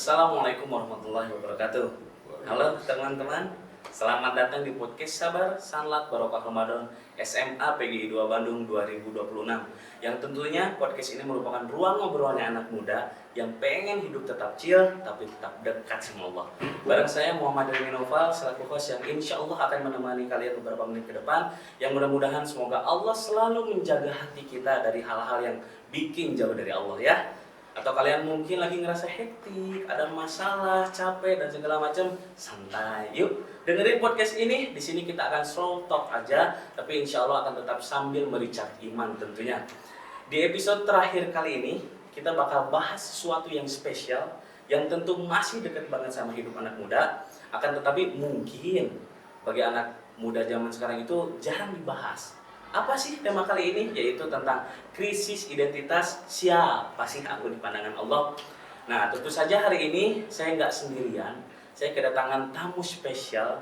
Assalamualaikum warahmatullahi wabarakatuh. Halo teman-teman, selamat datang di podcast Sabar Sanlat Barokah Ramadan SMA PGI 2 Bandung 2026. Yang tentunya podcast ini merupakan ruang ngobrolnya anak muda yang pengen hidup tetap chill tapi tetap dekat sama Allah. Bareng saya Muhammad Remy Noval selaku host yang insya Allah akan menemani kalian beberapa menit ke depan. Yang mudah-mudahan semoga Allah selalu menjaga hati kita dari hal-hal yang bikin jauh dari Allah ya. Atau kalian mungkin lagi ngerasa hektik, ada masalah, capek dan segala macam, santai. Yuk, dengerin podcast ini. Di sini kita akan slow talk aja, tapi insya Allah akan tetap sambil mericak iman tentunya. Di episode terakhir kali ini, kita bakal bahas sesuatu yang spesial, yang tentu masih dekat banget sama hidup anak muda, akan tetapi mungkin bagi anak muda zaman sekarang itu jarang dibahas. Apa sih tema kali ini? Yaitu tentang krisis identitas siapa sih aku di pandangan Allah. Nah, tentu saja hari ini saya nggak sendirian. Saya kedatangan tamu spesial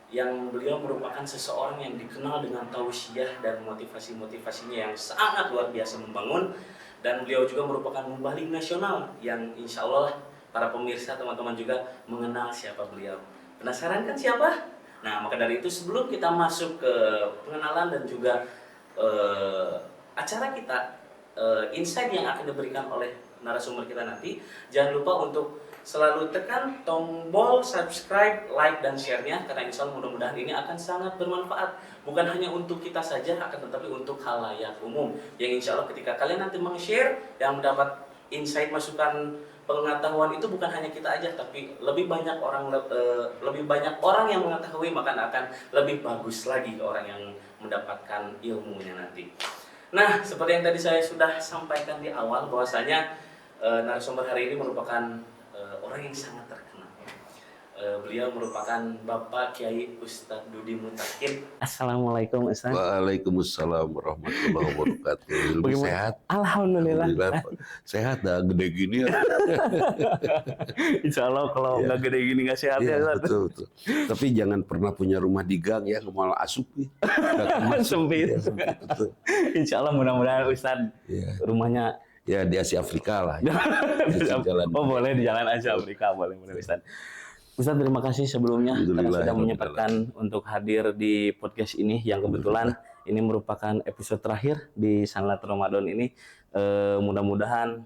yang beliau merupakan seseorang yang dikenal dengan tausiah dan motivasi-motivasinya yang sangat luar biasa membangun. Dan beliau juga merupakan mubalik nasional yang insya Allah para pemirsa teman-teman juga mengenal siapa beliau. Penasaran kan siapa? Nah, maka dari itu sebelum kita masuk ke pengenalan dan juga acara kita, insight yang akan diberikan oleh narasumber kita nanti, jangan lupa untuk selalu tekan tombol subscribe, like, dan share-nya karena insya Allah mudah-mudahan ini akan sangat bermanfaat bukan hanya untuk kita saja, akan tetapi untuk khalayak umum yang insya Allah ketika kalian nanti meng-share yang mendapat insight masukan pengetahuan itu bukan hanya kita aja, tapi lebih banyak orang yang mengetahui, maka akan lebih bagus lagi orang yang mendapatkan ilmunya nanti. Nah, seperti yang tadi saya sudah sampaikan di awal bahwasanya narasumber hari ini merupakan orang yang sangat terkenal. Beliau merupakan Bapak Kiai Ustadz Dudi Mutakin. Assalamualaikum Ustadz. Waalaikumsalam warahmatullahi wabarakatuh. Bagaimana? Sehat? Alhamdulillah. Sehat dah, gede gini ya. Insya Allah kalau nggak gede gini nggak sehat ya. Betul. Tapi jangan pernah punya rumah di gang ya, malah asup nih. Sempit. Insya Allah mudah-mudahan Ustadz rumahnya ya di Asia Afrika lah. Oh boleh di Jalan Asia Afrika, boleh Ustadz. Ustadz terima kasih sebelumnya karena sudah menyempatkan untuk hadir di podcast ini yang kebetulan ini merupakan episode terakhir di Sanlat Ramadan ini. Mudah-mudahan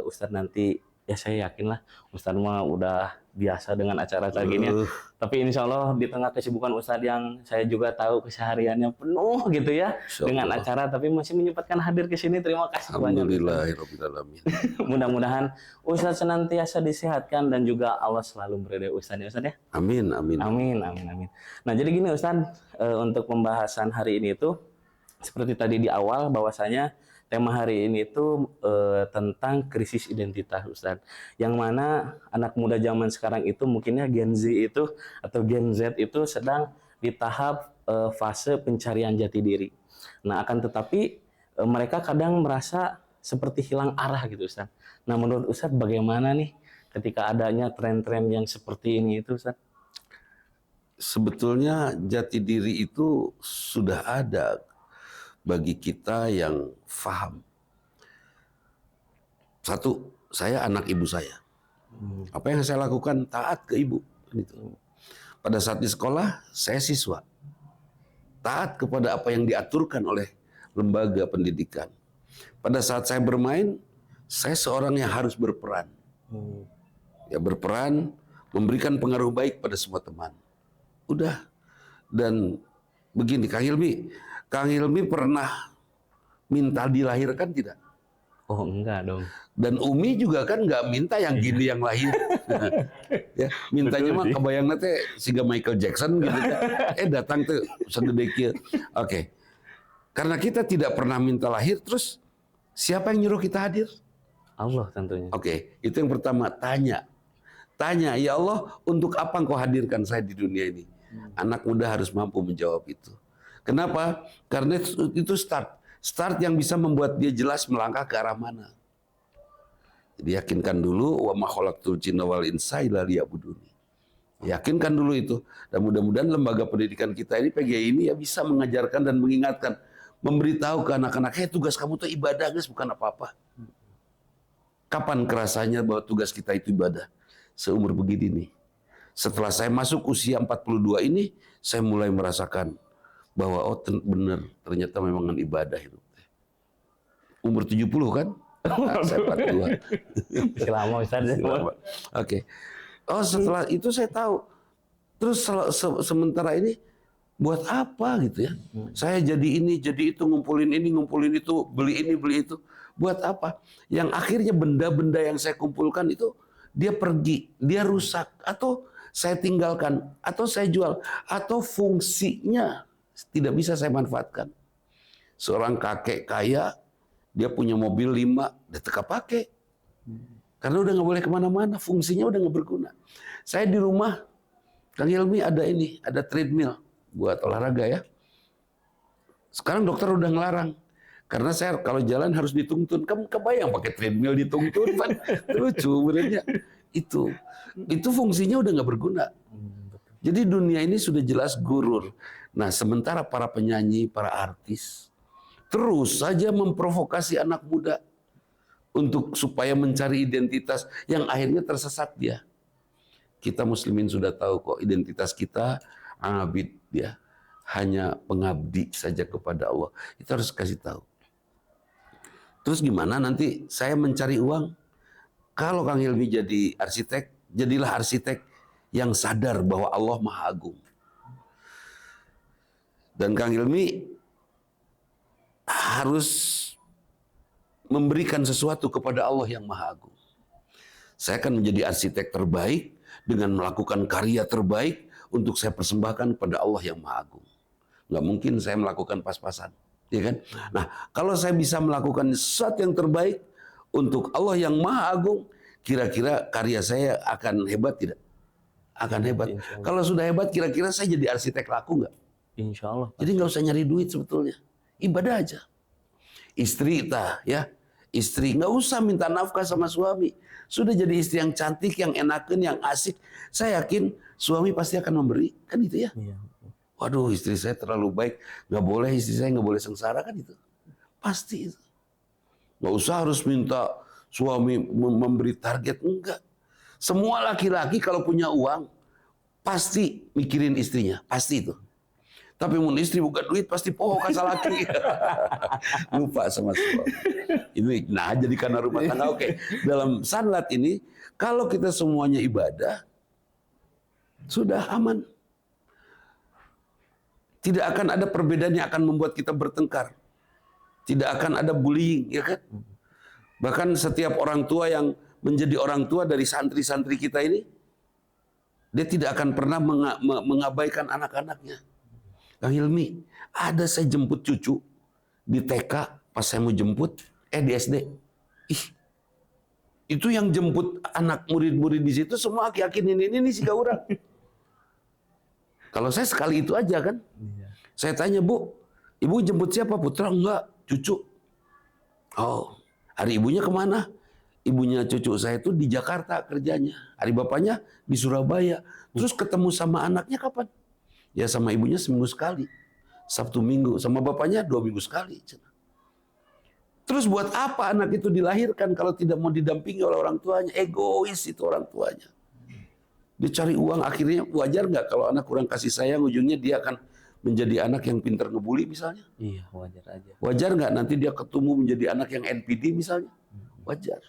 Ustadz nanti ya saya yakin lah Ustadz mah udah biasa dengan acara kayak gini ya. Tapi insya Allah di tengah kesibukan Ustadz yang saya juga tahu kesehariannya penuh gitu ya dengan acara, tapi masih menyempatkan hadir ke sini. Terima kasih banyak. Alhamdulillahirobbilalamin. Mudah-mudahan Ustadz senantiasa disehatkan dan juga Allah selalu meridai Ustadz ya Ustadz ya. Amin. Nah jadi gini Ustadz, untuk pembahasan hari ini itu seperti tadi di awal bahwasanya tema hari ini itu tentang krisis identitas Ustadz. Yang mana anak muda zaman sekarang itu mungkinnya Gen Z itu atau Gen Z itu sedang di tahap fase pencarian jati diri. Nah akan tetapi mereka kadang merasa seperti hilang arah gitu Ustadz. Nah menurut Ustadz bagaimana nih ketika adanya tren-tren yang seperti ini itu Ustadz? Sebetulnya jati diri itu sudah ada bagi kita yang faham. Satu, saya anak ibu saya. Apa yang saya lakukan taat ke ibu. Pada saat di sekolah, saya siswa. Taat kepada apa yang diaturkan oleh lembaga pendidikan. Pada saat saya bermain, saya seorang yang harus berperan. Ya berperan, memberikan pengaruh baik pada semua teman. Udah. Dan begini, Kang Hilmi pernah minta dilahirkan tidak? Oh enggak dong. Dan Umi juga kan nggak minta yang gini yang lahir. Ya, mintanya mah kebayang nanti siga Michael Jackson gitu kan. Datang tuh segede kieu. Oke. Karena kita tidak pernah minta lahir, terus siapa yang nyuruh kita hadir? Allah tentunya. Oke, itu yang pertama, tanya, ya Allah, untuk apa engkau hadirkan saya di dunia ini? Anak muda harus mampu menjawab itu. Kenapa? Karena itu start yang bisa membuat dia jelas melangkah ke arah mana. Jadi yakinkan dulu, wa ma khalaqtul jinna wal insa illa liya'buduni. Yakinkan dulu itu. Dan mudah-mudahan lembaga pendidikan kita ini, PGI ini ya bisa mengajarkan dan mengingatkan, memberitahu ke anak-anak, tugas kamu tuh ibadah guys, bukan apa-apa. Kapan kerasanya bahwa tugas kita itu ibadah? seumur begini nih. Setelah saya masuk usia 42 ini, saya mulai merasakan bahwa benar ternyata memang ibadah itu. Umur 70 kan? Saya 42. Masih lama Ustaz. Oke. Oh, setelah itu saya tahu. Terus sementara ini buat apa gitu ya? Saya jadi ini, jadi itu, ngumpulin ini, ngumpulin itu, beli ini, beli itu. Buat apa? Yang akhirnya benda-benda yang saya kumpulkan itu dia pergi, dia rusak, atau saya tinggalkan, atau saya jual, atau fungsinya tidak bisa saya manfaatkan. Seorang kakek kaya, dia punya mobil 5, dia teka pakai. Karena udah nggak boleh kemana-mana, fungsinya udah nggak berguna. Saya di rumah, Kang Hilmi ada ini, ada treadmill buat olahraga ya. Sekarang dokter udah ngelarang. Karena saya kalau jalan harus dituntun. Kamu kebayang pakai treadmill dituntun, kan? Lucu benernya. Itu fungsinya udah nggak berguna. Jadi dunia ini sudah jelas gurur. Nah, sementara para penyanyi, para artis terus saja memprovokasi anak muda untuk supaya mencari identitas yang akhirnya tersesat dia. Kita muslimin sudah tahu kok identitas kita abid ya, hanya pengabdi saja kepada Allah. Itu harus kasih tahu. Terus gimana nanti saya mencari uang? Kalau Kang Hilmi jadi arsitek, jadilah arsitek yang sadar bahwa Allah Maha Agung. Dan Kang Hilmi harus memberikan sesuatu kepada Allah yang Maha Agung. Saya akan menjadi arsitek terbaik dengan melakukan karya terbaik untuk saya persembahkan kepada Allah yang Maha Agung. Nggak mungkin saya melakukan pas-pasan, ya kan? Nah, kalau saya bisa melakukan sesuatu yang terbaik untuk Allah yang Maha Agung, kira-kira karya saya akan hebat tidak? Akan hebat. Kalau sudah hebat, kira-kira saya jadi arsitek laku nggak? Insya Allah. Jadi nggak usah nyari duit sebetulnya. Ibadah aja. Istri ya. Istri nggak usah minta nafkah sama suami. Sudah jadi istri yang cantik, yang enaken, yang asik. Saya yakin suami pasti akan memberi. Kan itu ya. Iya. Waduh, istri saya terlalu baik. Nggak boleh, istri saya nggak boleh sengsara, kan itu. Pasti itu. Nggak usah harus minta suami memberi target. Enggak. Semua laki-laki kalau punya uang, pasti mikirin istrinya. Pasti itu. Tapi mun istri buka duit pasti poho kasa laki. Lupa sama suami. Ini nah jadi karena rumah tangga. Oke. Dalam sanlat ini kalau kita semuanya ibadah sudah aman. Tidak akan ada perbedaan yang akan membuat kita bertengkar. Tidak akan ada bullying, ya kan? Bahkan setiap orang tua yang menjadi orang tua dari santri-santri kita ini, dia tidak akan pernah mengabaikan anak-anaknya. Kang Hilmi, ada saya jemput cucu di TK, pas saya mau jemput, di SD. Itu yang jemput anak murid-murid di situ semua aki-aki ini si gaurang. Kalau saya sekali itu aja kan. Saya tanya, Bu, Ibu jemput siapa? Putra? Enggak, cucu. Oh, hari ibunya kemana? Ibunya cucu saya itu di Jakarta kerjanya. Hari bapaknya di Surabaya. Terus ketemu sama anaknya kapan? Ya sama ibunya seminggu sekali. Sabtu Minggu. Sama bapaknya 2 minggu sekali. Terus buat apa anak itu dilahirkan kalau tidak mau didampingi oleh orang tuanya? Egois itu orang tuanya. Dia cari uang, akhirnya wajar nggak kalau anak kurang kasih sayang, ujungnya dia akan menjadi anak yang pintar ngebully misalnya? Iya, wajar aja. Wajar nggak nanti dia ketemu menjadi anak yang NPD misalnya? Wajar.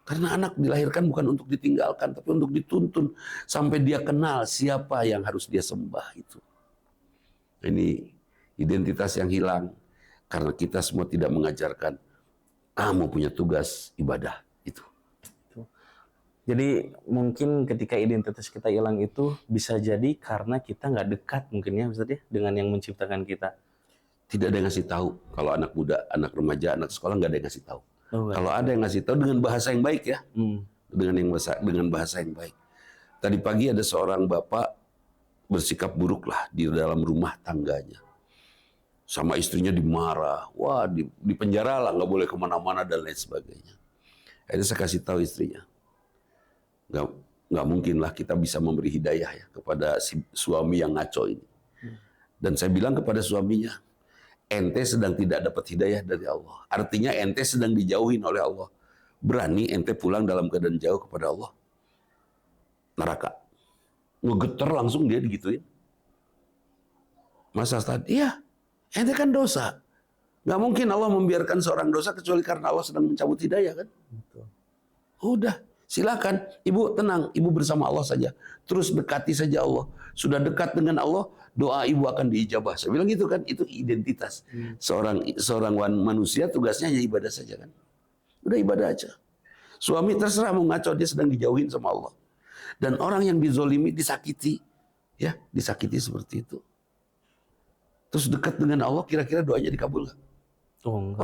Karena anak dilahirkan bukan untuk ditinggalkan, tapi untuk dituntun sampai dia kenal siapa yang harus dia sembah itu. Ini identitas yang hilang karena kita semua tidak mengajarkan kamu punya tugas ibadah itu. Jadi mungkin ketika identitas kita hilang itu bisa jadi karena kita nggak dekat mungkin ya Ustaz ya dengan yang menciptakan kita. Tidak ada yang ngasih tahu. Kalau anak muda, anak remaja, anak sekolah nggak ada yang ngasih tahu. Oh, kalau ada yang ngasih tahu dengan bahasa yang baik ya, dengan bahasa yang baik. Tadi pagi ada seorang bapak bersikap buruk lah di dalam rumah tangganya, sama istrinya dimarah, wah di penjara lah, nggak boleh kemana-mana dan lain sebagainya. Akhirnya saya kasih tahu istrinya, nggak mungkin lah kita bisa memberi hidayah ya kepada si suami yang ngaco ini. Dan saya bilang kepada suaminya, ente sedang tidak dapat hidayah dari Allah. Artinya ente sedang dijauhin oleh Allah. Berani ente pulang dalam keadaan jauh kepada Allah? neraka. Ngegeter langsung dia digituin. Masa tadi, iya, ente kan dosa. Nggak mungkin Allah membiarkan seorang dosa kecuali karena Allah sedang mencabut hidayah kan. Betul. Udah, silakan. Ibu tenang, ibu bersama Allah saja. Terus dekati saja Allah. Sudah dekat dengan Allah, doa ibu akan diijabah. Saya bilang gitu kan, itu identitas. Seorang manusia tugasnya hanya ibadah saja kan. Udah ibadah aja. Suami terserah mau ngaco, dia sedang dijauhin sama Allah. Dan orang yang dizolimi, disakiti. Ya, disakiti seperti itu. Terus dekat dengan Allah, kira-kira doanya dikabul nggak? Oh, enggak.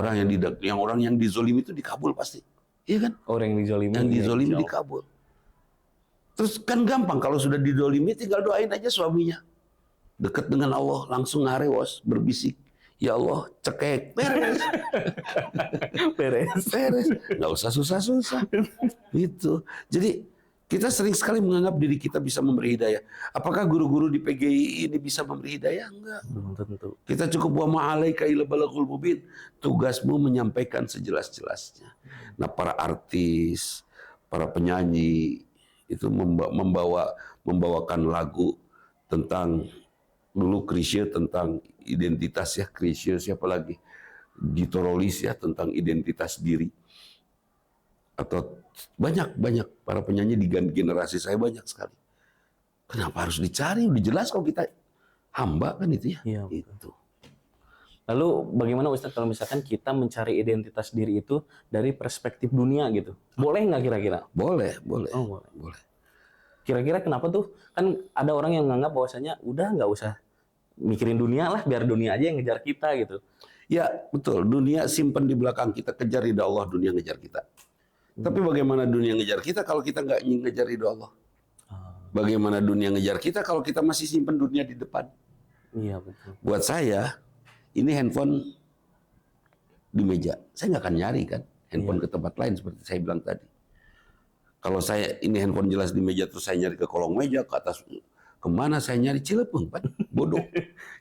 Orang yang dizolimi itu dikabul pasti. Iya kan? Orang yang dizolimi. Yang dizolimi dikabul. Terus kan gampang kalau sudah dizolimi tinggal doain aja suaminya. Dekat dengan Allah, langsung ngarewas, berbisik. Ya Allah, cekek, beres. Beres. Beres. Nggak usah susah-susah. Gitu. Jadi kita sering sekali menganggap diri kita bisa memberi hidayah. Apakah guru-guru di PGI ini bisa memberi hidayah? Enggak. Belum tentu. Kita cukup wa ma'alaika illa balagul mubin. Tugasmu menyampaikan sejelas-jelasnya. Nah, para artis, para penyanyi itu membawakan lagu tentang dulu Chrisye tentang identitas ya, Chrisye siapa lagi? Dito Rolis ya tentang identitas diri. Atau banyak para penyanyi di generasi saya banyak sekali. Kenapa harus dicari? Udah jelas kalau kita hamba kan itu ya. Iya, itu. Lalu bagaimana Ustadz kalau misalkan kita mencari identitas diri itu dari perspektif dunia gitu? Boleh nggak kira-kira? Boleh. Oh, boleh. Kira-kira kenapa tuh? Kan ada orang yang menganggap bahwasanya udah nggak usah mikirin dunia lah, biar dunia aja yang ngejar kita gitu. Ya betul, dunia simpan di belakang kita, kejar ridha Allah, dunia ngejar kita. Tapi bagaimana dunia ngejar kita kalau kita nggak ngejar ridha Allah? Bagaimana dunia ngejar kita kalau kita masih simpan dunia di depan? Iya betul. Buat saya, ini handphone di meja. Saya nggak akan nyari kan handphone ke tempat lain seperti saya bilang tadi. Kalau saya ini handphone jelas di meja terus saya nyari ke kolong meja, ke atas, kemana saya nyari Cilepeng kan? Bodoh.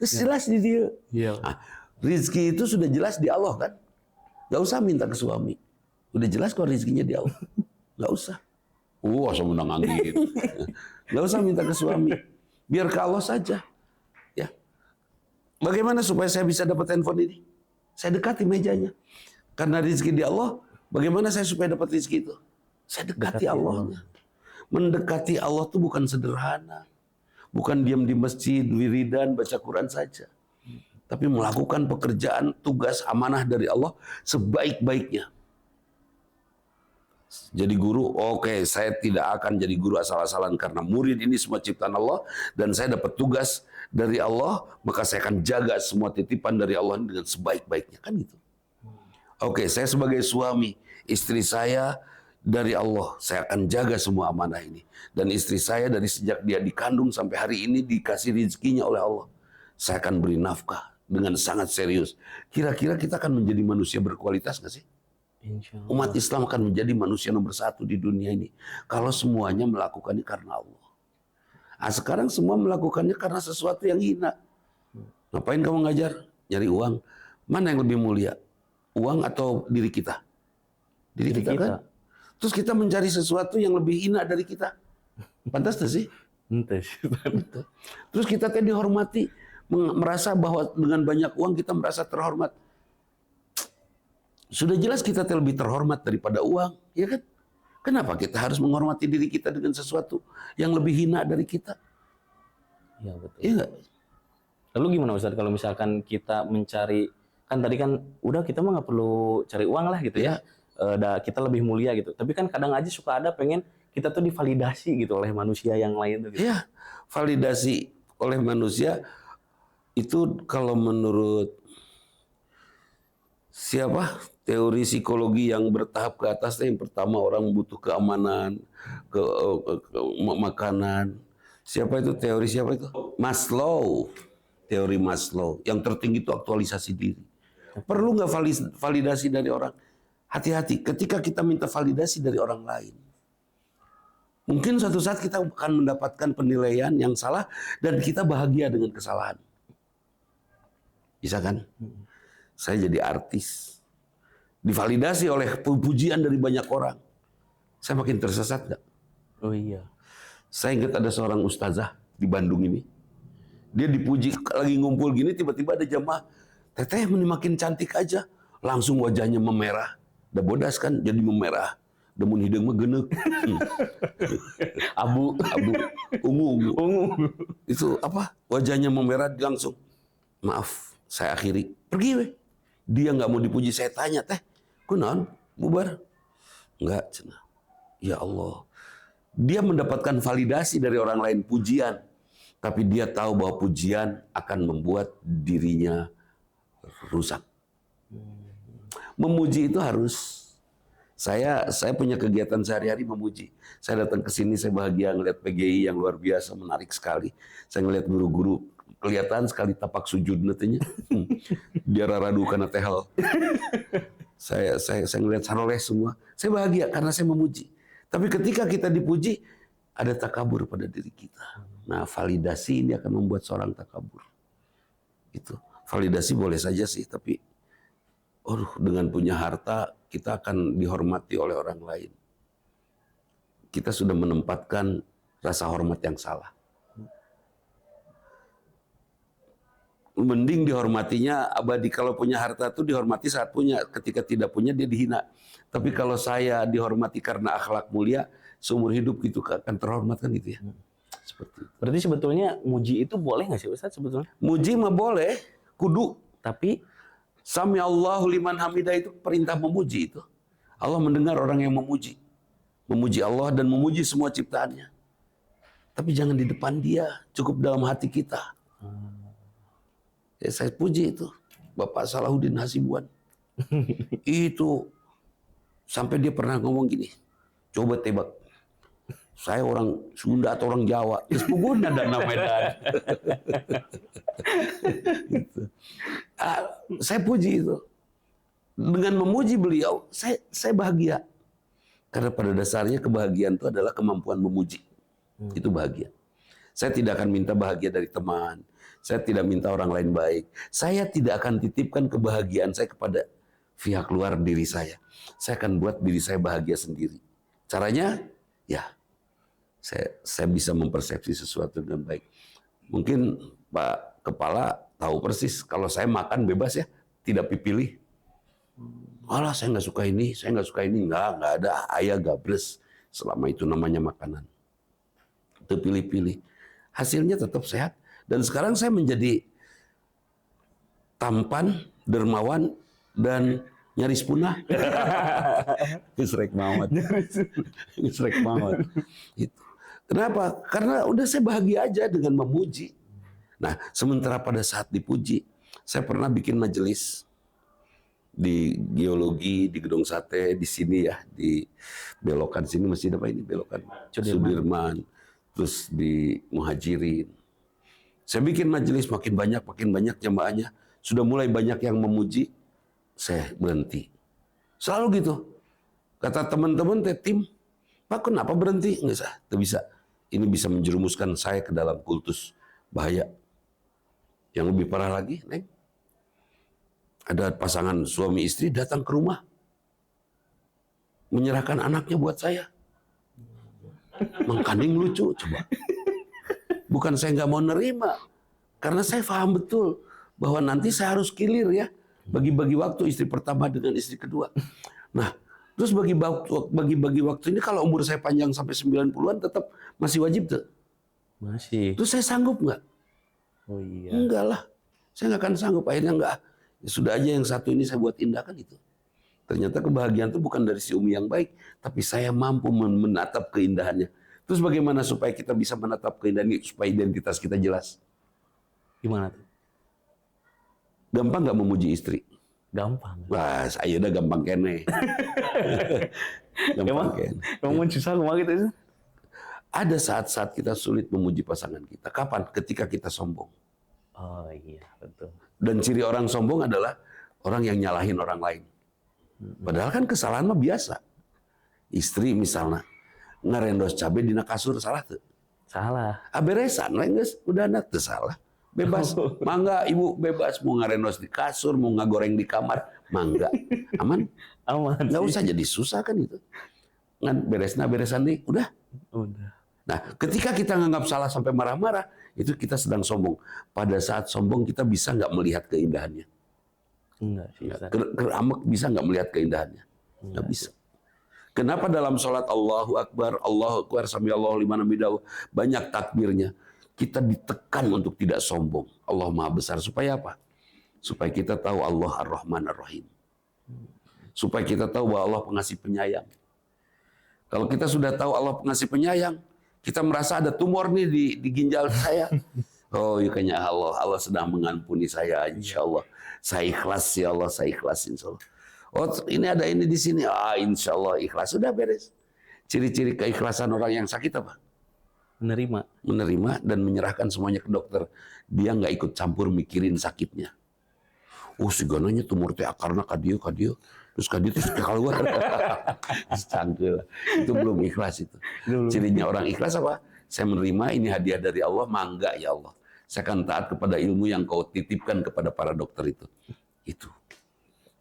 Jelas di dia. Iya. Nah, rizki itu sudah jelas di Allah kan? Gak usah minta ke suami. Udah jelas kok rizkinya di Allah. Gak usah. Asal menang angin. Gak usah minta ke suami. Biar ke Allah saja. Ya. Bagaimana supaya saya bisa dapat handphone ini? Saya dekati mejanya. Karena rizki di Allah, bagaimana saya supaya dapat rizki itu? Saya dekati Allahnya. Mendekati Allah itu bukan sederhana. Bukan diam di masjid, wiridan, baca Quran saja. Tapi melakukan pekerjaan, tugas, amanah dari Allah sebaik-baiknya. Jadi guru, oke, saya tidak akan jadi guru asal-asalan karena murid ini semua ciptaan Allah dan saya dapat tugas dari Allah, maka saya akan jaga semua titipan dari Allah dengan sebaik-baiknya, kan gitu. Oke, saya sebagai suami, istri saya dari Allah, saya akan jaga semua amanah ini. Dan istri saya dari sejak dia dikandung sampai hari ini dikasih rezekinya oleh Allah. Saya akan beri nafkah dengan sangat serius. Kira-kira kita akan menjadi manusia berkualitas nggak sih? Insya Allah. Umat Islam akan menjadi manusia nomor 1 di dunia ini. Kalau semuanya melakukannya karena Allah. Nah, sekarang semua melakukannya karena sesuatu yang hina. Ngapain kamu ngajar? Nyari uang. Mana yang lebih mulia? Uang atau diri kita? Diri kita kan? Terus kita mencari sesuatu yang lebih hina dari kita. Pantas gak sih? Entes. Terus kita tadi dihormati. Merasa bahwa dengan banyak uang kita merasa terhormat. Sudah jelas kita lebih terhormat daripada uang. Ya kan? Kenapa kita harus menghormati diri kita dengan sesuatu yang lebih hina dari kita? Iya betul. Iya nggak? Lalu gimana Ustadz kalau misalkan kita mencari, kan tadi kan udah kita mah nggak perlu cari uang lah gitu ya. Kita lebih mulia gitu. Tapi kan kadang aja suka ada pengen kita tuh divalidasi gitu oleh manusia yang lain tuh. Gitu. Iya, validasi oleh manusia itu kalau menurut siapa teori psikologi yang bertahap ke atas, yang pertama orang butuh keamanan, ke makanan. Siapa itu teori siapa itu? Maslow. Teori Maslow. Yang tertinggi itu aktualisasi diri. Perlu nggak validasi dari orang? Hati-hati ketika kita minta validasi dari orang lain. Mungkin suatu saat kita akan mendapatkan penilaian yang salah dan kita bahagia dengan kesalahan. Bisa kan? Saya jadi artis. Divalidasi oleh pujian dari banyak orang. Saya makin tersesat nggak? Oh iya. Saya ingat ada seorang ustazah di Bandung ini. Dia dipuji lagi ngumpul gini, tiba-tiba ada jamaah, teteh makin cantik aja. Langsung wajahnya memerah. Udah bodas kan, jadi memerah. Udah mun hidung mah geneuk. Abu. Ungu. Ungu. Itu apa? Wajahnya memerah langsung. Maaf, saya akhiri. Pergi weh. Dia nggak mau dipuji, saya tanya, teh, kunaon? Bubar? Enggak, cenah. Ya Allah. Dia mendapatkan validasi dari orang lain, pujian. Tapi dia tahu bahwa pujian akan membuat dirinya rusak. Memuji itu harus. Saya punya kegiatan sehari-hari memuji. Saya datang ke sini, saya bahagia ngelihat PGI yang luar biasa, menarik sekali. Saya ngelihat guru-guru, kelihatan sekali tapak sujud nantinya. Dia raradu karena tehal. Saya ngelihat saroleh semua. Saya bahagia karena saya memuji. Tapi ketika kita dipuji, ada takabur pada diri kita. Nah, validasi ini akan membuat seorang takabur. Itu validasi boleh saja sih, tapi dengan punya harta kita akan dihormati oleh orang lain. Kita sudah menempatkan rasa hormat yang salah. Mending dihormatinya abadi. Kalau punya harta itu dihormati saat punya, ketika tidak punya dia dihina. Tapi kalau saya dihormati karena akhlak mulia, seumur hidup itu akan terhormat kan gitu ya. Seperti itu. Berarti sebetulnya muji itu boleh nggak sih Ustaz sebetulnya? Muji mah boleh, kudu. Tapi Sami Allahu liman hamidah itu perintah memuji itu. Allah mendengar orang yang memuji. Memuji Allah dan memuji semua ciptaannya. Tapi jangan di depan dia, cukup dalam hati kita. Ya, saya puji itu Bapak Salahuddin Hasibuan. Itu sampai dia pernah ngomong gini, coba tebak, saya orang Sunda atau orang Jawa? Puguna dan Medan. Gitu. Saya puji itu. Dengan memuji beliau, saya bahagia. Karena pada dasarnya kebahagiaan itu adalah kemampuan memuji. Itu bahagia. Saya tidak akan minta bahagia dari teman. Saya tidak minta orang lain baik. Saya tidak akan titipkan kebahagiaan saya kepada pihak luar diri saya. Saya akan buat diri saya bahagia sendiri. Caranya, ya, saya bisa mempersepsi sesuatu dengan baik. Mungkin Pak Kepala tahu persis, kalau saya makan bebas ya, tidak dipilih. Alah, saya nggak suka ini, saya nggak suka ini. Nggak ada ayah gabres. Selama itu namanya makanan. Itu pilih-pilih. Hasilnya tetap sehat. Dan sekarang saya menjadi tampan, dermawan, dan nyaris punah. Gesrek banget. Gesrek banget. Itu. Kenapa? Karena udah saya bahagia aja dengan memuji. Nah, sementara pada saat dipuji, saya pernah bikin majelis di geologi, di Gedung Sate, di sini ya, di belokan sini, masjid apa ini? Belokan Sudirman, terus di Muhajirin. Saya bikin majelis, makin banyak jamaahnya. Sudah mulai banyak yang memuji, saya berhenti. Selalu gitu. Kata teman-teman, tim, Pak kenapa berhenti? Nggak usah, tidak bisa. Ini bisa menjerumuskan saya ke dalam kultus bahaya. Yang lebih parah lagi, Neng, ada pasangan suami istri datang ke rumah, menyerahkan anaknya buat saya. Mengkanding lucu, coba. Bukan saya nggak mau nerima, karena saya paham betul bahwa nanti saya harus kilir ya, bagi-bagi waktu istri pertama dengan istri kedua. Nah, terus bagi-bagi waktu ini kalau umur saya panjang sampai 90-an tetap masih wajib tuh. masih. Terus saya sanggup nggak? Oh iya. Enggak lah, saya nggak akan sanggup. Akhirnya nggak. Ya sudah aja yang satu ini saya buat indah kan itu. Ternyata kebahagiaan itu bukan dari si Umi yang baik, tapi saya mampu menatap keindahannya. Terus bagaimana supaya kita bisa menatap keindahan ini, supaya identitas kita jelas? Gimana tuh? Gampang nggak memuji istri? Gampang. Wah, saya udah gampang kene. Gampang kene. Emang susah ngomong gitu. Ada saat-saat kita sulit memuji pasangan kita. Kapan? Ketika kita sombong. Oh iya, betul. Dan ciri orang sombong adalah orang yang nyalahin orang lain. Padahal kan kesalahan mah biasa. Istri misalnya ngarendos cabai dina kasur salah tuh. Salah. Beresan lah geus, udah anak tuh salah. Bebas, mangga ibu bebas mau ngarendos di kasur, mau ngagoreng di kamar, mangga. Aman? Aman. Nggak usah jadi susah kan itu. Ngan beresan nih, udah. Udah. Nah, ketika kita nganggap salah sampai marah-marah, itu kita sedang sombong. Pada saat sombong kita bisa nggak melihat keindahannya? Enggak sih, Ustaz. Keramek bisa nggak melihat keindahannya? Nggak bisa. Kenapa dalam sholat Allahu Akbar, sami Allahu liman hamidah, banyak takbirnya? Kita ditekan untuk tidak sombong. Allah Maha Besar. Supaya apa? Supaya kita tahu Allah Ar-Rahman Ar-Rahim. Supaya kita tahu bahwa Allah pengasih penyayang. Kalau kita sudah tahu Allah pengasih penyayang, kita merasa ada tumor nih di ginjal saya. Oh, ya kayaknya Allah sedang mengampuni saya, insya Allah. Saya ikhlas ya Allah, saya ikhlas insya Allah. Oh, ini ada ini di sini. Insya Allah ikhlas. Sudah beres. Ciri-ciri keikhlasan orang yang sakit apa? Menerima dan menyerahkan semuanya ke dokter. Dia nggak ikut campur mikirin sakitnya. Oh, segananya tumor teh akarna kadio. Terus kadio terus keluar. Cangkel. Itu belum ikhlas itu. Cirinya orang ikhlas apa? Saya menerima ini hadiah dari Allah, mangga ya Allah. Saya akan taat kepada ilmu yang kau titipkan kepada para dokter itu. Itu.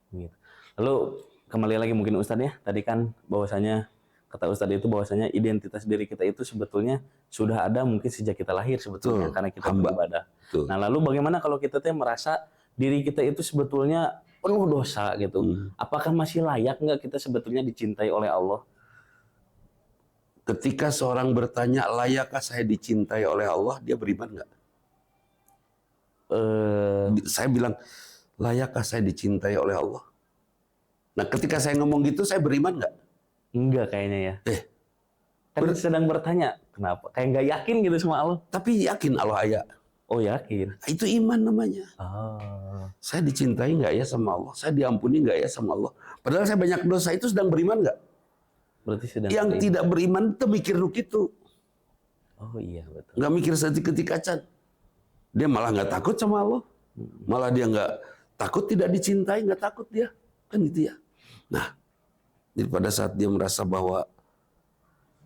Gitu. Lalu kembali lagi mungkin Ustadz ya, tadi kan bahwasanya kata Ustadz itu bahwasanya identitas diri kita itu sebetulnya sudah ada mungkin sejak kita lahir sebetulnya. Betul. Karena kita Hamba. beribadah. Betul. Nah lalu bagaimana kalau kita tuh merasa diri kita itu sebetulnya penuh dosa gitu? Apakah masih layak nggak kita sebetulnya dicintai oleh Allah? Ketika seorang bertanya, layakkah saya dicintai oleh Allah? Dia beriman nggak? Saya bilang, layakkah saya dicintai oleh Allah? Nah, ketika saya ngomong gitu, saya beriman nggak? Enggak kayaknya ya. Kan sedang bertanya, kenapa? Kayak nggak yakin gitu sama Allah. Tapi yakin Allah ada. Oh yakin. Itu iman namanya. Saya dicintai nggak ya sama Allah? Saya diampuni nggak ya sama Allah? Padahal saya banyak dosa, itu sedang beriman nggak? Berarti sedang Yang beriman. tidak beriman itu mikir gitu. Oh iya betul. Nggak mikir seketik acan. Dia malah nggak takut sama Allah. Malah dia nggak takut tidak dicintai, nggak takut dia. Kan gitu ya. Nah, jadi pada saat dia merasa bahwa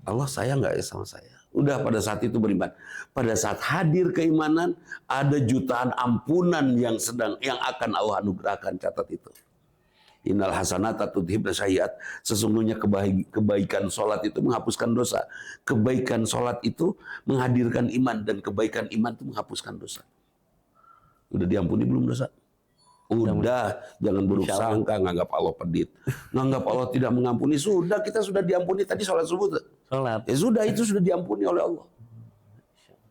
Allah sayang nggak ya sama saya? Udah pada saat itu beriman. Pada saat hadir keimanan, ada jutaan ampunan yang akan Allah anugerahkan. Catat itu. Innal hasanata tudhibna sayyi'at. Sesungguhnya kebaikan sholat itu menghapuskan dosa. Kebaikan sholat itu menghadirkan iman. Dan kebaikan iman itu menghapuskan dosa. Udah diampuni belum dosa? Udah, jangan buruk sangka, nganggap Allah pedit. Nganggap Allah tidak mengampuni. Sudah, kita sudah diampuni tadi sholat subuh. Sholat. Ya sudah, itu sudah diampuni oleh Allah.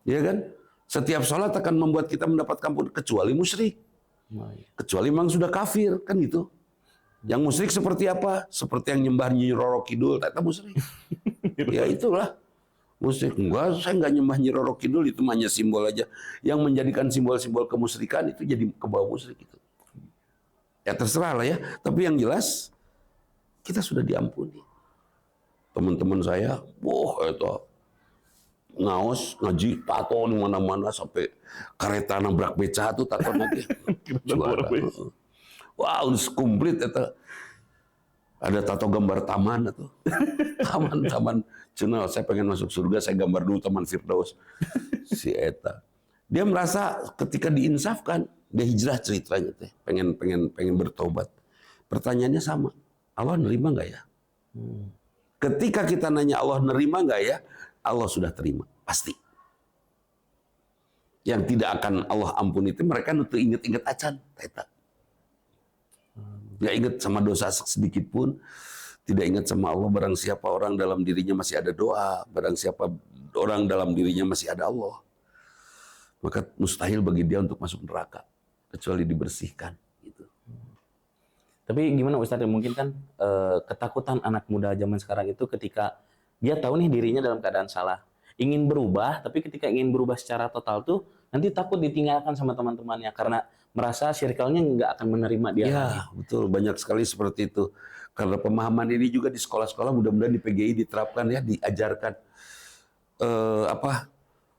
Ya kan? Setiap sholat akan membuat kita mendapatkan ampun, kecuali musyrik. Kecuali memang sudah kafir, kan gitu. Yang musyrik seperti apa? Seperti yang nyembah Nyi Roro Kidul, tak musyrik. Ya itulah. Musyrik. Enggak, saya enggak nyembah Nyi Roro Kidul, itu hanya simbol aja. Yang menjadikan simbol-simbol kemusyrikan itu jadi kebawa musyrik itu. Ya terserah lah ya. Tapi yang jelas, kita sudah diampuni. Teman-teman saya, itu ngaos, ngaji, tato di mana-mana sampai kereta nabrak beca tuh tato nanti. Wow, komplit itu. Ada tato gambar taman itu. Taman. Cina, saya pengen masuk surga, saya gambar dulu Taman Firdaus. Si Eta. Dia merasa ketika diinsafkan, dia hijrah ceritanya teh, pengen bertobat. Pertanyaannya sama, Allah nerima nggak ya? Ketika kita nanya Allah nerima nggak ya, Allah sudah terima, pasti. Yang tidak akan Allah ampuni itu mereka nutu inget-inget acan, teta. Nggak inget sama dosa sedikit pun, tidak ingat sama Allah. Barang siapa orang dalam dirinya masih ada doa, barang siapa orang dalam dirinya masih ada Allah, maka mustahil bagi dia untuk masuk neraka kecuali dibersihkan. Gitu. Tapi gimana Ustadz? Mungkin kan ketakutan anak muda zaman sekarang itu ketika dia tahu nih dirinya dalam keadaan salah, ingin berubah, tapi ketika ingin berubah secara total tuh nanti takut ditinggalkan sama teman-temannya karena merasa circle-nya nggak akan menerima dia. Ya, lagi. betul, banyak sekali seperti itu. Karena pemahaman ini juga di sekolah-sekolah mudah-mudahan di PGI diterapkan ya, diajarkan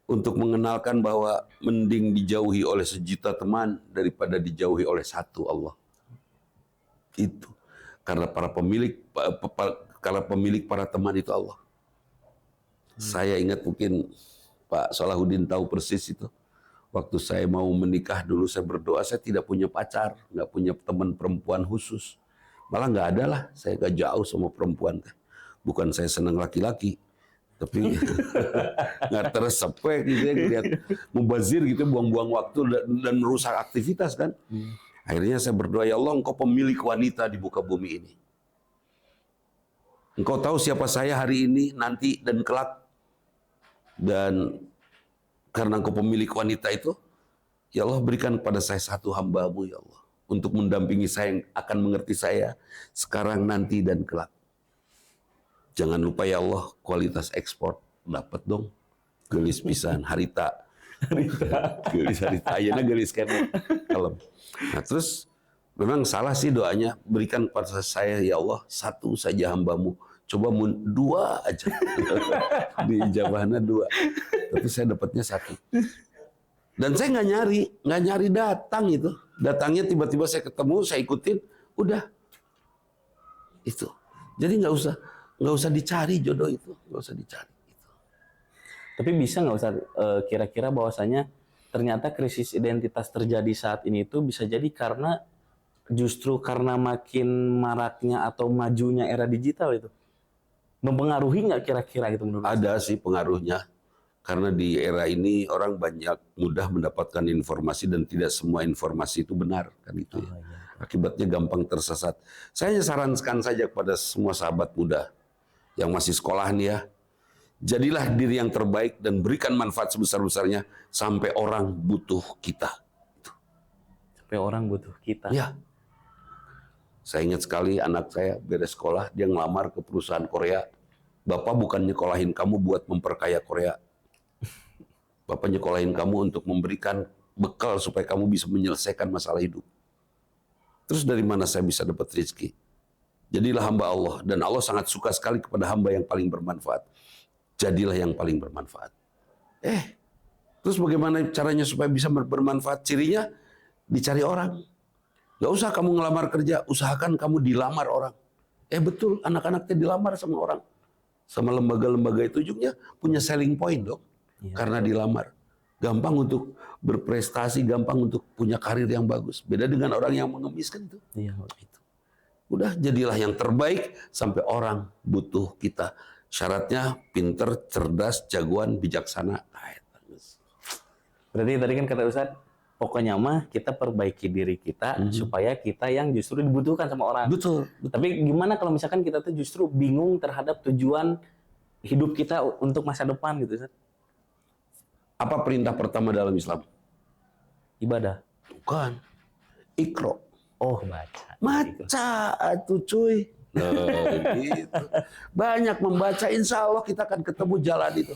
untuk mengenalkan bahwa mending dijauhi oleh sejuta teman daripada dijauhi oleh satu Allah. Itu karena pemilik para teman itu Allah. Saya ingat mungkin Pak Salahuddin tahu persis itu. Waktu saya mau menikah dulu saya berdoa, saya tidak punya pacar, nggak punya teman perempuan khusus. Malah nggak ada lah, saya nggak jauh sama perempuan. Bukan saya senang laki-laki, Tapi nggak tersepek gitu ya, lihat mubazir gitu, buang-buang waktu dan merusak aktivitas kan. Akhirnya saya berdoa, ya Allah, Engkau pemilik wanita di muka bumi ini. Engkau tahu siapa saya hari ini, nanti, dan kelak. Dan karena Engkau pemilik wanita itu, ya Allah, berikan kepada saya satu hamba-Mu, ya Allah, untuk mendampingi saya, yang akan mengerti saya sekarang, nanti, dan kelak. Jangan lupa ya Allah, kualitas ekspor dapat dong. Gelis pisan harita. Gelis harita ayeuna gelis kene. Kalem. Nah, terus memang salah sih doanya, berikan kepada saya ya Allah satu saja hamba-Mu. Coba dua aja. Diijabahna dua. Tapi saya dapatnya satu. Dan saya nggak nyari datang itu. Datangnya tiba-tiba saya ketemu, saya ikutin, udah. Itu. Jadi nggak usah dicari jodoh itu, nggak usah dicari. Gitu. Tapi bisa nggak Ustaz, kira-kira bahwasanya ternyata krisis identitas terjadi saat ini itu bisa jadi justru karena makin maraknya atau majunya era digital itu mempengaruhi nggak kira-kira gitu menurut Ada sih pengaruhnya, karena di era ini orang banyak mudah mendapatkan informasi dan tidak semua informasi itu benar kan itu. Ya. iya. Akibatnya gampang tersesat. Saya sarankan saja kepada semua sahabat muda yang masih sekolah nih ya, jadilah diri yang terbaik dan berikan manfaat sebesar-besarnya sampai orang butuh kita. Sampai orang butuh kita. Ya, saya ingat sekali anak saya beres sekolah, dia ngelamar ke perusahaan Korea. Bapak bukan nyekolahin kamu buat memperkaya Korea. Bapak nyekolahin kamu untuk memberikan bekal supaya kamu bisa menyelesaikan masalah hidup. Terus dari mana saya bisa dapat rezeki? Jadilah hamba Allah, dan Allah sangat suka sekali kepada hamba yang paling bermanfaat. Jadilah yang paling bermanfaat. Terus bagaimana caranya supaya bisa bermanfaat? Cirinya dicari orang. Gak usah kamu ngelamar kerja, usahakan kamu dilamar orang. Betul, anak-anaknya dilamar sama orang. Sama lembaga-lembaga itu juga punya selling point dong. Iya. Karena dilamar. Gampang untuk berprestasi, gampang untuk punya karir yang bagus. Beda dengan orang yang mengemis kan itu. Iya. Udah, jadilah yang terbaik sampai orang butuh kita. Syaratnya pinter, cerdas, jagoan, bijaksana. Berarti tadi kan kata Ustadz, pokoknya mah kita perbaiki diri kita supaya kita yang justru dibutuhkan sama orang. Betul. Tapi gimana kalau misalkan kita tuh justru bingung terhadap tujuan hidup kita untuk masa depan gitu Ustadz? Apa perintah pertama dalam Islam? Ibadah. Bukan. Iqra. Oh, baca. Baca atuh cuy. Nah, gitu. Banyak membaca, insya Allah kita akan ketemu jalan itu.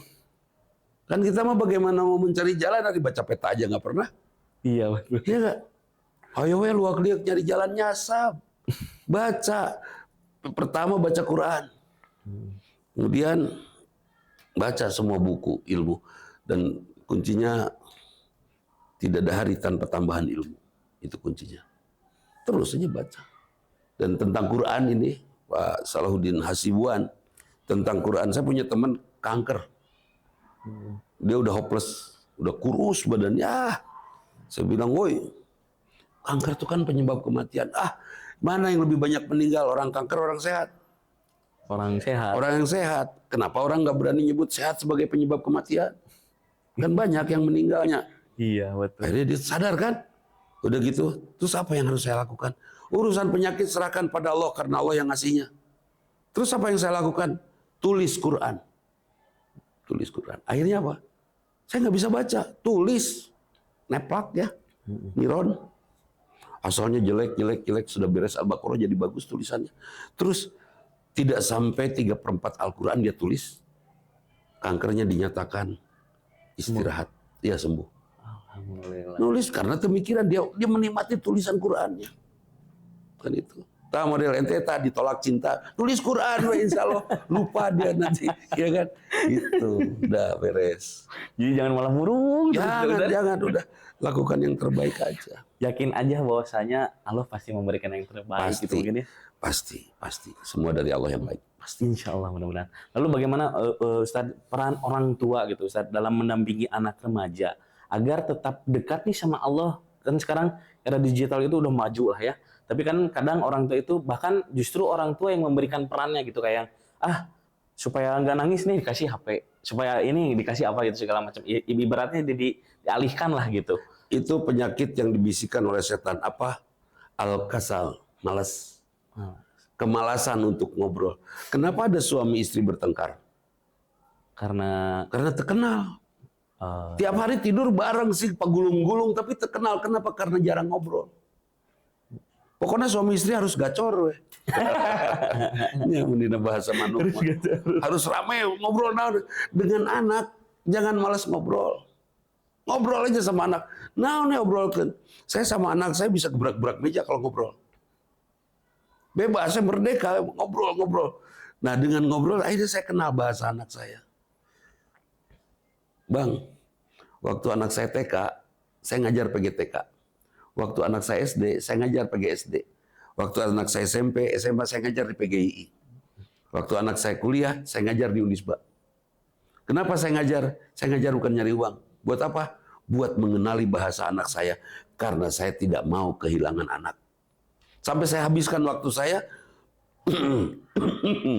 Kan kita mah bagaimana mau mencari jalan dari baca peta aja nggak pernah. Iya, betul. Iya nggak? Ayo we luak liuk nyari jalan nyasab. Baca. Pertama baca Quran. Kemudian baca semua buku ilmu. Dan kuncinya tidak ada hari tanpa tambahan ilmu. Itu kuncinya. Terus saja baca. Dan tentang Quran ini, Pak Salahuddin Hasibuan, tentang Quran, saya punya teman kanker. Dia udah hopeless, udah kurus badannya. Saya bilang, woi, kanker itu kan penyebab kematian. Mana yang lebih banyak meninggal, orang kanker, orang sehat? Orang sehat. Orang yang sehat. Kenapa orang nggak berani nyebut sehat sebagai penyebab kematian? Kan banyak yang meninggalnya. Iya, betul. Akhirnya dia sadar kan? Udah gitu, terus apa yang harus saya lakukan? Urusan penyakit serahkan pada Allah karena Allah yang ngasihnya. Terus apa yang saya lakukan? Tulis Quran. Tulis Quran. Akhirnya apa? Saya nggak bisa baca. Tulis. Neplak ya. Niron. Asalnya jelek. Sudah beres Al-Baqarah jadi bagus tulisannya. Terus tidak sampai 3/4 Al-Quran dia tulis. Kankernya dinyatakan istirahat. Dia sembuh. Alhamdulillah. Nulis karena pemikiran dia menikmati tulisan Qurannya. Kan itu. Tahu model ente tadi ditolak cinta, tulis Quran, insya Allah lupa dia nanti, ya kan? Itu udah beres. Jadi jangan malah murung. Jangan, udah lakukan yang terbaik aja. Yakin aja bahwasanya Allah pasti memberikan yang terbaik gitu mungkin ya. Pasti. Semua dari Allah yang baik. Pasti. Insya Allah mudah-mudahan. Lalu bagaimana Ustadz, peran orang tua gitu Ustadz dalam mendampingi anak remaja agar tetap dekat nih sama Allah? Kan sekarang era digital itu udah maju lah ya. Tapi kan kadang orang tua itu bahkan justru orang tua yang memberikan perannya gitu kayak supaya nggak nangis nih dikasih HP, supaya ini dikasih apa gitu segala macam. Ibaratnya dialihkan lah gitu. Itu penyakit yang dibisikkan oleh setan. Apa? Al-kasal, malas. Kemalasan untuk ngobrol. Kenapa ada suami istri bertengkar? Karena Karena terkenal. Tiap hari tidur bareng sih, pagulung-gulung, tapi terkenal. Kenapa? Karena jarang ngobrol. Pokoknya suami istri harus gacor, weh. Ini yang menina bahasa manuk. Harus ramai ngobrol dengan anak. Jangan malas ngobrol. Ngobrol aja sama anak. Nah, ini obrolkan. Saya sama anak saya bisa gebrak-gebrak meja kalau ngobrol. Bebas, saya merdeka, ngobrol-ngobrol. Nah, dengan ngobrol akhirnya saya kenal bahasa anak saya. Bang, waktu anak saya TK, saya ngajar PGTK. Waktu anak saya SD, saya ngajar PGSD. Waktu anak saya SMP, SMA, saya ngajar di PGII. Waktu anak saya kuliah, saya ngajar di Unisba. Kenapa saya ngajar? Saya ngajar bukan nyari uang. Buat apa? Buat mengenali bahasa anak saya. Karena saya tidak mau kehilangan anak. Sampai saya habiskan waktu saya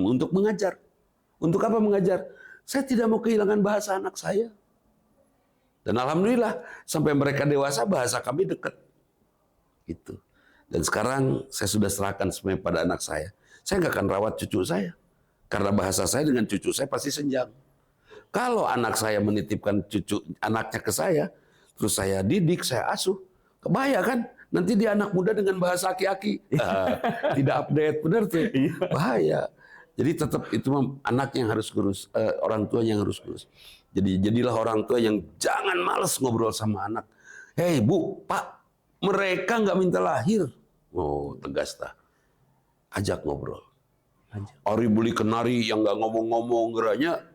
untuk mengajar. Untuk apa mengajar? Saya tidak mau kehilangan bahasa anak saya. Dan alhamdulillah, sampai mereka dewasa, bahasa kami dekat. Gitu. Dan sekarang saya sudah serahkan semuanya pada anak saya. Saya nggak akan rawat cucu saya. Karena bahasa saya dengan cucu saya pasti senjang. Kalau anak saya menitipkan cucu anaknya ke saya, terus saya didik, saya asuh, kebaya kan? Nanti dia anak muda dengan bahasa aki-aki. Tidak update, benar tuh. Bahaya. Jadi tetap itu anak yang harus kurus, orang tua yang harus kurus. Jadi jadilah orang tua yang jangan males ngobrol sama anak. Hei Bu, Pak, mereka nggak minta lahir. Oh, tegas dah. Ajak ngobrol. Ori beli kenari yang nggak ngomong-ngomong geraknya,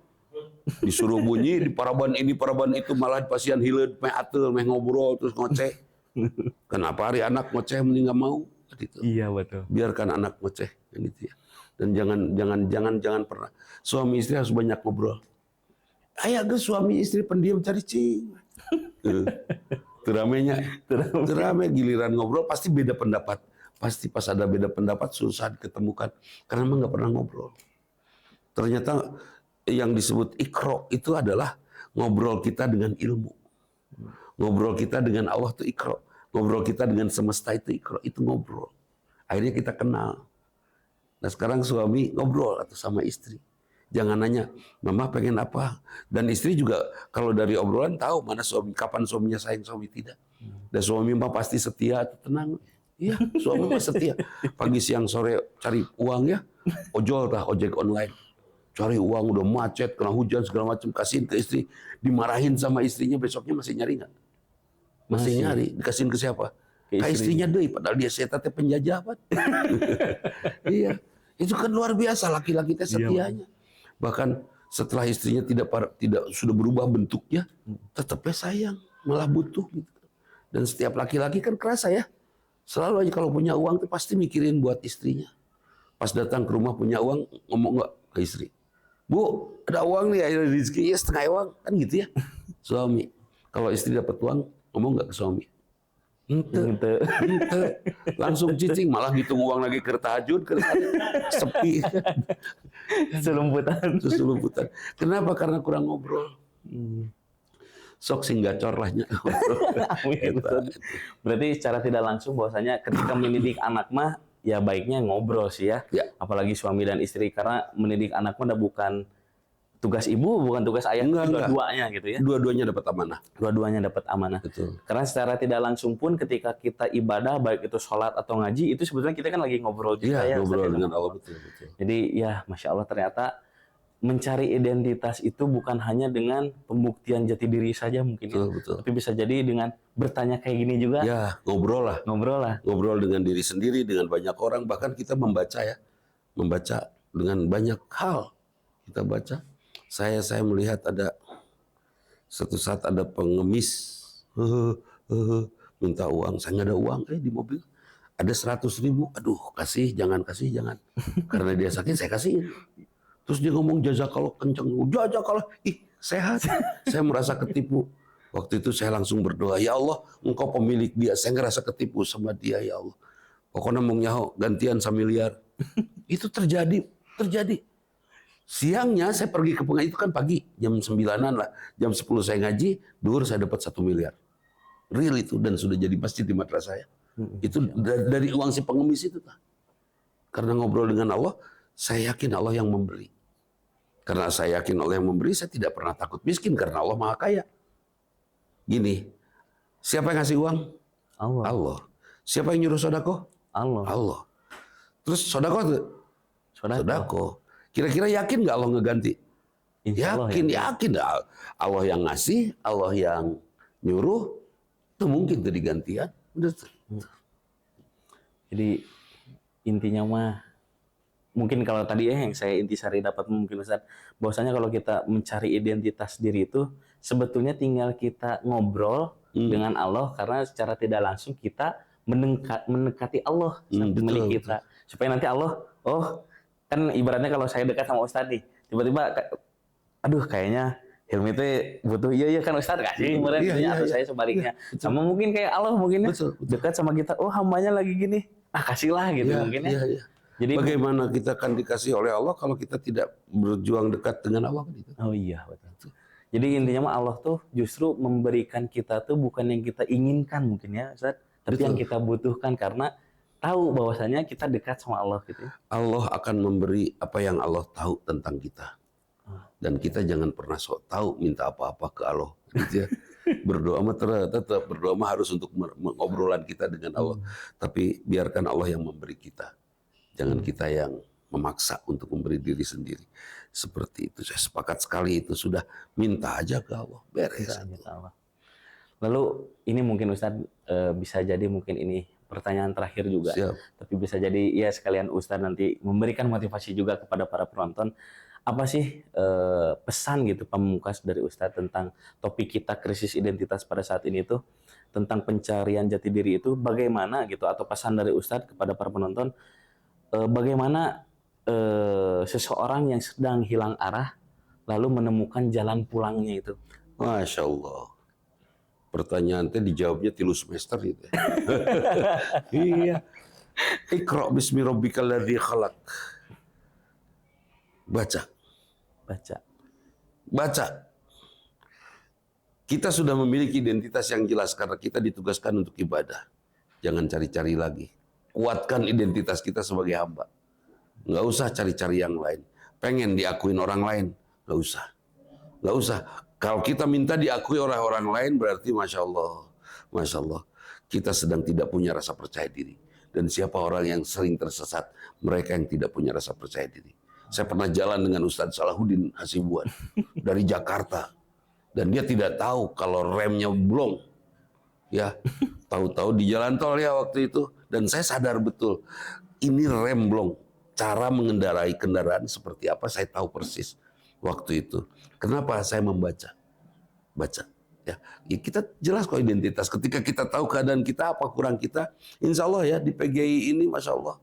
disuruh bunyi di paraban ini paraban itu, malah pasien hileud meh ateul meh ngobrol terus ngoceh. Kenapa hari anak ngoceh mending nggak mau gitu. Iya betul. Biarkan anak ngoceh gitu ya. Dan jangan pernah suami istri harus banyak ngobrol. Ayah ge suami istri pendiam cari cing. Teramenya, terame giliran ngobrol pasti beda pendapat. Pasti pas ada beda pendapat susah diketemukan karena emang nggak pernah ngobrol. Ternyata yang disebut ikro itu adalah ngobrol kita dengan ilmu. Ngobrol kita dengan Allah itu ikro. Ngobrol kita dengan semesta itu ikro. Itu ngobrol. Akhirnya kita kenal. Nah sekarang suami ngobrol atau sama istri. Jangan nanya, mama pengen apa? Dan istri juga kalau dari obrolan tahu mana suami, kapan suaminya sayang, suami tidak. Dan suami mah pasti setia, tenang. Iya, suami mah setia. Pagi, siang, sore cari uang ya. Ojol lah, ojek online. Cari uang udah macet, kena hujan segala macam, kasihin ke istri. Dimarahin sama istrinya, besoknya masih nyari nggak? Masih nyari. Dikasihin ke siapa? Ke istrinya deh, padahal dia setan teh penjajah. Iya. Itu kan luar biasa laki-laki teh setianya. Bahkan setelah istrinya tidak sudah berubah bentuknya, tetapnya sayang, malah butuh gitu. Dan setiap laki-laki kan kerasa ya. Selalu aja kalau punya uang tuh pasti mikirin buat istrinya. Pas datang ke rumah punya uang, ngomong nggak ke istri? Bu, ada uang nih, ada rezeki, ya setengah uang. Kan gitu ya. Suami. Kalau istri dapat uang, ngomong nggak ke suami? Ente. Langsung cicing, malah ngitung uang lagi ke tahajud, sepi. Selumputan. Kenapa? Karena kurang ngobrol. Sok sing gacor lahnya. Berarti secara tidak langsung bahwasanya ketika mendidik anak mah ya baiknya ngobrol sih ya. Apalagi suami dan istri, karena mendidik anak mah bukan tugas ibu, bukan tugas ayah, dua-duanya gitu ya. Dua-duanya dapat amanah. Dua-duanya dapat amanah. Betul. Karena secara tidak langsung pun ketika kita ibadah, baik itu sholat atau ngaji, itu sebetulnya kita kan lagi ngobrol juga ya. Ngobrol dengan Allah, betul. Jadi ya Masya Allah, ternyata mencari identitas itu bukan hanya dengan pembuktian jati diri saja mungkin. Betul. Tapi bisa jadi dengan bertanya kayak gini juga. Ya, ngobrol lah. Ngobrol dengan diri sendiri, dengan banyak orang. Bahkan kita membaca ya. Membaca dengan banyak hal. Kita baca. Saya melihat ada suatu saat ada pengemis minta uang. Saya nggak ada uang di mobil. Ada 100.000. Aduh, jangan. Karena dia sakit, saya kasihin. Terus dia ngomong jazakallah kenceng. Jazakallah, sehat. Saya merasa ketipu. Waktu itu saya langsung berdoa, ya Allah, Engkau pemilik dia. Saya ngerasa ketipu sama dia, ya Allah. Pokoknya mau nyaho gantian 1 miliar. Itu terjadi. Siangnya saya pergi ke pengajian itu kan pagi, jam 9-an lah. Jam 10 saya ngaji, duhur saya dapat 1 miliar. Real itu, dan sudah jadi masjid di madrasah saya. Itu dari uang si pengemis itu. Karena ngobrol dengan Allah, saya yakin Allah yang memberi. Karena saya yakin Allah yang memberi, saya tidak pernah takut miskin karena Allah Maha Kaya. Gini, siapa yang ngasih uang? Allah. Allah. Siapa yang nyuruh sodako? Allah. Allah. Terus sodako tuh? Sodako. Sodako. Kira-kira yakin nggak Allah ngeganti? Insya Allah, Yakin, ya. yakin. Allah yang ngasih, Allah yang nyuruh, itu mungkin tuh digantian. Udah tuh. Jadi intinya mah mungkin kalau tadi yang saya intisari dapat mungkin Ustaz, bahwasanya kalau kita mencari identitas diri itu sebetulnya tinggal kita ngobrol dengan Allah, karena secara tidak langsung kita mendekati Allah sang pemilik betul, kita, supaya nanti Allah, oh kan ibaratnya kalau saya dekat sama Ustaz nih, tiba-tiba aduh kayaknya Hilmi itu butuh, iya kan Ustaz kasih kemarin, atau saya sebaliknya, sama mungkin kayak Allah mungkin ya, dekat sama kita, oh hambanya lagi gini, kasihlah gitu mungkin ya. Jadi bagaimana kita akan dikasih oleh Allah kalau kita tidak berjuang dekat dengan Allah? Gitu. Oh iya, betul. Jadi intinya mah Allah tuh justru memberikan kita tuh bukan yang kita inginkan mungkin ya Ustaz, tapi yang kita butuhkan karena tahu bahwasanya kita dekat sama Allah gitu. Allah akan memberi apa yang Allah tahu tentang kita. Dan kita jangan pernah sok tahu minta apa-apa ke Allah gitu ya. Berdoa mah tetap berdoa mah harus untuk mengobrolan kita dengan Allah. Tapi biarkan Allah yang memberi kita. Jangan kita yang memaksa untuk memberi diri sendiri. Seperti itu. Saya sepakat sekali itu. Sudah minta aja ke Allah. Beres. Allah. Lalu ini mungkin Ustadz bisa jadi mungkin ini pertanyaan terakhir juga. Siap. Tapi bisa jadi ya sekalian Ustadz nanti memberikan motivasi juga kepada para penonton. Apa sih pesan gitu pamungkas dari Ustadz tentang topik kita krisis identitas pada saat ini tuh, tentang pencarian jati diri itu bagaimana gitu, atau pesan dari Ustadz kepada para penonton bagaimana seseorang yang sedang hilang arah lalu menemukan jalan pulangnya itu. Masya Allah. Pertanyaan teh dijawabnya 3 semester gitu. Iya. Iqra bismi rabbikal ladzi khalaq. Baca. Kita sudah memiliki identitas yang jelas karena kita ditugaskan untuk ibadah. Jangan cari-cari lagi. Kuatkan identitas kita sebagai hamba. Nggak usah cari-cari yang lain. Pengen diakuin orang lain, nggak usah. Nggak usah. Kalau kita minta diakui oleh orang lain berarti Masya Allah, kita sedang tidak punya rasa percaya diri. Dan siapa orang yang sering tersesat? Mereka yang tidak punya rasa percaya diri. Saya pernah jalan dengan Ustadz Salahuddin Hasibuan dari Jakarta. Dan dia tidak tahu kalau remnya blong. Ya, tahu-tahu di jalan tol ya waktu itu. Dan saya sadar betul, ini rem blong. Cara mengendarai kendaraan seperti apa saya tahu persis waktu itu. Kenapa saya membaca? Baca. Ya, kita jelas kok identitas. Ketika kita tahu keadaan kita, apa kurang kita, insya Allah ya di PGI ini Masya Allah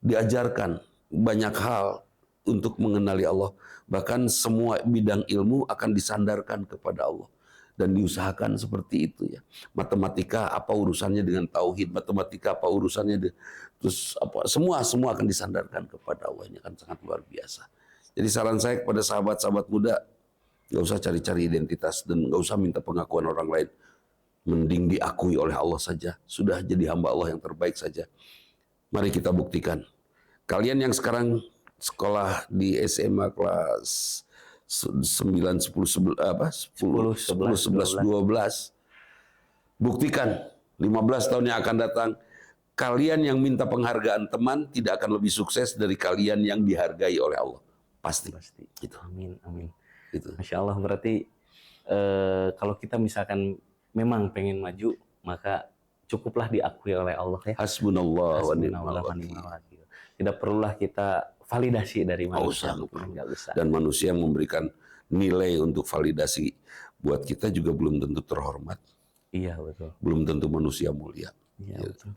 diajarkan banyak hal untuk mengenali Allah. Bahkan semua bidang ilmu akan disandarkan kepada Allah. Dan diusahakan seperti itu ya. Matematika apa urusannya dengan tauhid, matematika apa urusannya terus apa, semua akan disandarkan kepada Allah. Ini akan sangat luar biasa. Jadi saran saya kepada sahabat-sahabat muda, nggak usah cari-cari identitas dan nggak usah minta pengakuan orang lain. Mending diakui oleh Allah saja. Sudah jadi hamba Allah yang terbaik saja. Mari kita buktikan. Kalian yang sekarang sekolah di SMA kelas 9, 10, 11, 12. Buktikan 15 tahun yang akan datang, kalian yang minta penghargaan teman tidak akan lebih sukses dari kalian yang dihargai oleh Allah. Pasti. Gitu. Amin. Gitu. Masya Allah, berarti kalau kita misalkan memang pengen maju, maka cukuplah diakui oleh Allah ya. Hasbunallah wa ni'mal wakil. Tidak perlulah kita validasi dari manusia. Nggak usah. Dan manusia yang memberikan nilai untuk validasi buat kita juga belum tentu terhormat. Iya, betul. Belum tentu manusia mulia. Iya, betul.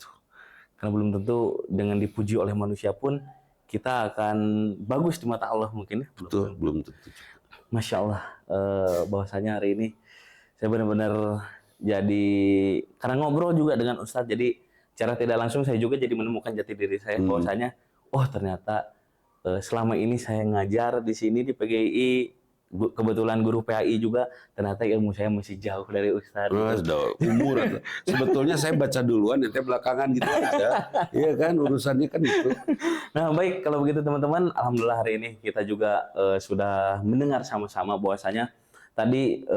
Karena belum tentu dengan dipuji oleh manusia pun kita akan bagus di mata Allah mungkin. Betul, belum tentu. Masya Allah, bahwasanya hari ini saya benar-benar jadi, karena ngobrol juga dengan Ustadz, jadi cara tidak langsung saya juga jadi menemukan jati diri saya, bahwasanya oh ternyata selama ini saya ngajar di sini di PGI, kebetulan guru PAI juga, ternyata ilmu saya masih jauh dari Ustadz. Umur. Sebetulnya saya baca duluan, nanti belakangan gitu aja. Iya kan, urusannya kan itu. Nah baik, kalau begitu teman-teman, alhamdulillah hari ini kita juga sudah mendengar sama-sama bahwasanya tadi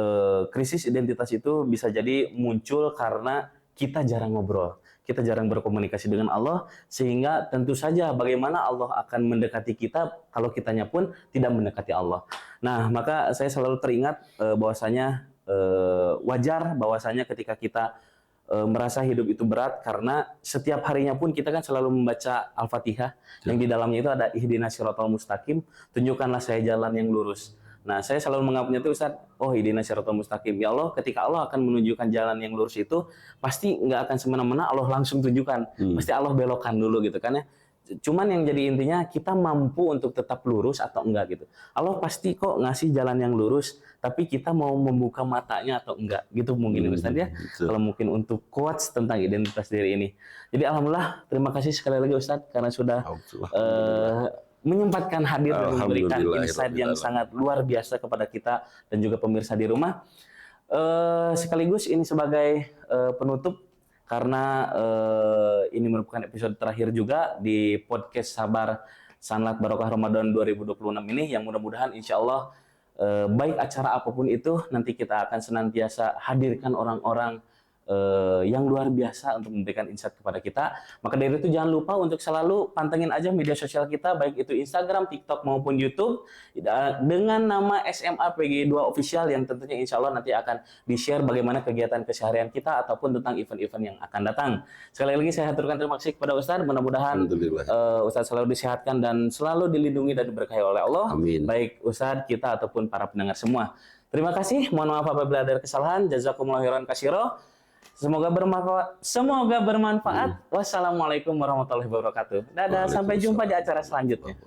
krisis identitas itu bisa jadi muncul karena kita jarang ngobrol, kita jarang berkomunikasi dengan Allah, sehingga tentu saja bagaimana Allah akan mendekati kita kalau kitanya pun tidak mendekati Allah. Nah, maka saya selalu teringat bahwasanya wajar bahwasanya ketika kita merasa hidup itu berat, karena setiap harinya pun kita kan selalu membaca Al-Fatihah yang di dalamnya itu ada ihdinas siratal mustaqim, tunjukkanlah saya jalan yang lurus. Nah, saya selalu menganggapnya itu Ustaz, oh ihdinas siratal mustaqim. Ya Allah, ketika Allah akan menunjukkan jalan yang lurus itu, pasti nggak akan semena-mena Allah langsung tunjukkan. Pasti Allah belokkan dulu gitu kan ya. Cuman yang jadi intinya kita mampu untuk tetap lurus atau enggak gitu. Allah pasti kok ngasih jalan yang lurus, tapi kita mau membuka matanya atau enggak gitu mungkin Ustaz ya. Kalau mungkin untuk quotes tentang identitas diri ini. Jadi alhamdulillah, terima kasih sekali lagi Ustaz karena sudah menyempatkan hadir dan memberikan insight yang sangat luar biasa kepada kita dan juga pemirsa di rumah. Sekaligus ini sebagai penutup, karena ini merupakan episode terakhir juga di podcast Sabar Sanlat Barokah Ramadan 2026 ini, yang mudah-mudahan insya Allah baik acara apapun itu nanti kita akan senantiasa hadirkan orang-orang yang luar biasa untuk memberikan insight kepada kita. Maka dari itu jangan lupa untuk selalu pantengin aja media sosial kita, baik itu Instagram, TikTok maupun YouTube dengan nama SMA PGI 2 Official, yang tentunya insya Allah nanti akan di-share bagaimana kegiatan keseharian kita ataupun tentang event-event yang akan datang. Sekali lagi saya haturkan terima kasih kepada Ustadz. Mudah-mudahan Ustadz selalu disehatkan dan selalu dilindungi dan diberkahi oleh Allah. Amin. Baik Ustadz, kita ataupun para pendengar semua. Terima kasih. Mohon maaf apabila ada kesalahan. Jazakumullahu khairan katsira. Semoga bermanfaat. Wassalamualaikum warahmatullahi wabarakatuh. Dadah, sampai jumpa di acara selanjutnya.